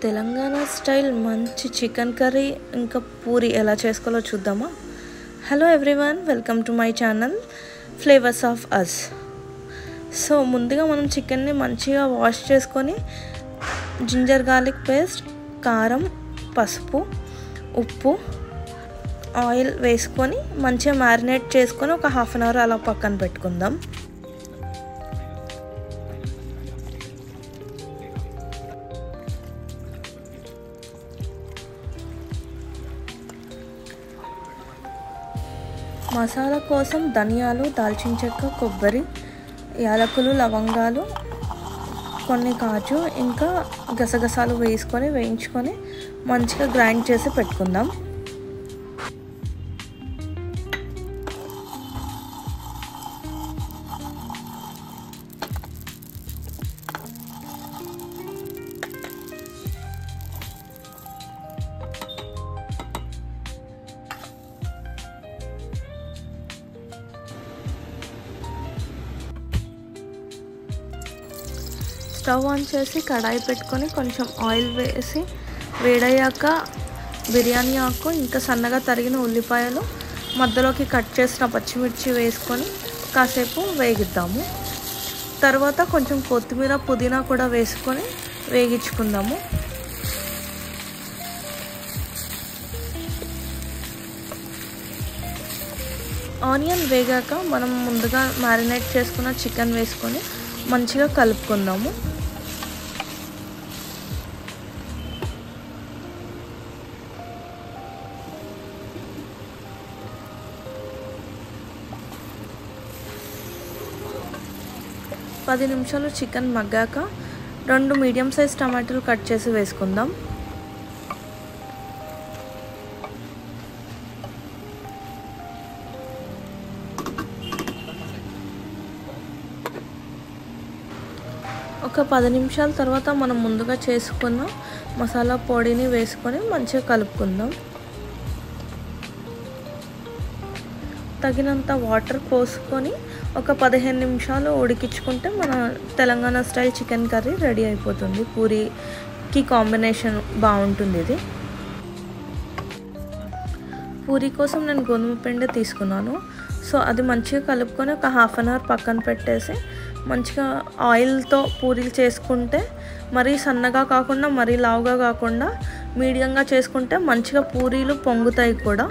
Telangana style మంచి chicken curry ఇంకా పూరి ఎలా చేసుకోవాలో చూద్దామా. Hello everyone, welcome to my channel flavours of us. సో ముందుగా మనం చికెన్ని మంచిగా వాష్ చేసుకొని జింజర్ గార్లిక్ పేస్ట్, కారం, పసుపు, ఉప్పు, ఆయిల్ వేసుకొని మంచిగా మ్యారినేట్ చేసుకొని ఒక హాఫ్ అన్ అవర్ అలా పక్కన పెట్టుకుందాం. మసాలా కోసం ధనియాలు, దాల్చిన చెక్క, కొబ్బరి, యాలకులు, లవంగాలు, కొన్ని కాజు ఇంకా గసగసాలు వేసుకొని వేయించుకొని మంచిగా గ్రైండ్ చేసి పెట్టుకుందాం. స్టవ్ ఆన్ చేసి కడాయి పెట్టుకొని కొంచెం ఆయిల్ వేసి వేడయ్యాక బిర్యానీ ఆకు ఇంకా సన్నగా తరిగిన ఉల్లిపాయలు, మధ్యలోకి కట్ చేసిన పచ్చిమిర్చి వేసుకొని కాసేపు వేగిద్దాము. తర్వాత కొంచెం కొత్తిమీర, పుదీనా కూడా వేసుకొని వేగించుకుందాము. ఆనియన్ వేగాక మనం ముందుగా మ్యారినేట్ చేసుకున్న చికెన్ వేసుకొని మంచిగా కలుపుకుందాము. పది నిమిషాలు చికెన్ మగ్గాక 2 మీడియం సైజ్ టమాటాలు కట్ చేసి వేసుకుందాం. ఒక 10 నిమిషాల తర్వాత మనం ముందుగా చేసుకున్న మసాలా పొడిని వేసుకొని మంచిగా కలుపుకుందాం. తగినంత వాటర్ పోసుకొని ఒక 15 నిమిషాలు ఉడికించుకుంటే మన Telangana style chicken curry ready అయిపోతుంది. పూరీకి కాంబినేషన్ బాగుంటుంది ఇది. పూరీ కోసం నేను గోధుమ పిండి తీసుకున్నాను. సో అది మంచిగా కలుపుకొని ఒక హాఫ్ అన్ అవర్ పక్కన పెట్టేసి మంచిగా ఆయిల్తో పూరీలు చేసుకుంటే మరీ సన్నగా కాకుండా మరీ లావుగా కాకుండా మీడియంగా చేసుకుంటే మంచిగా పూరీలు పొంగుతాయి కూడా.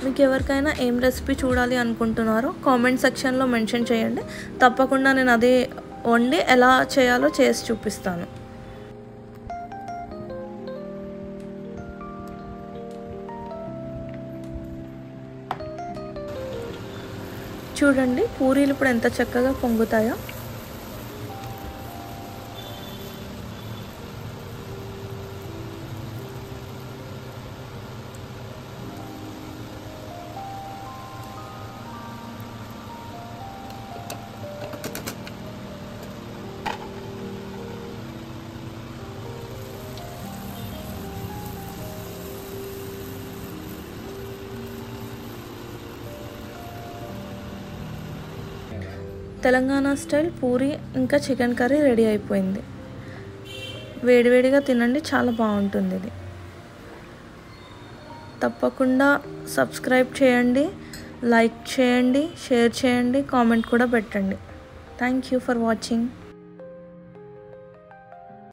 మీకు ఎవరికైనా ఏం రెసిపీ చూడాలి అనుకుంటున్నారో కామెంట్ సెక్షన్లో మెన్షన్ చేయండి. తప్పకుండా నేను అది వండి ఎలా చేయాలో చేసి చూపిస్తాను. చూడండి పూరీలు ఇప్పుడు ఎంత చక్కగా పొంగుతాయో. తెలంగాణ స్టైల్ పూరి ఇంకా చికెన్ కర్రీ రెడీ అయిపోయింది. వేడివేడిగా తినండి, చాలా బాగుంటుంది ఇది. తప్పకుండా సబ్స్క్రైబ్ చేయండి, లైక్ చేయండి, షేర్ చేయండి, కామెంట్ కూడా పెట్టండి. Thank you for watching.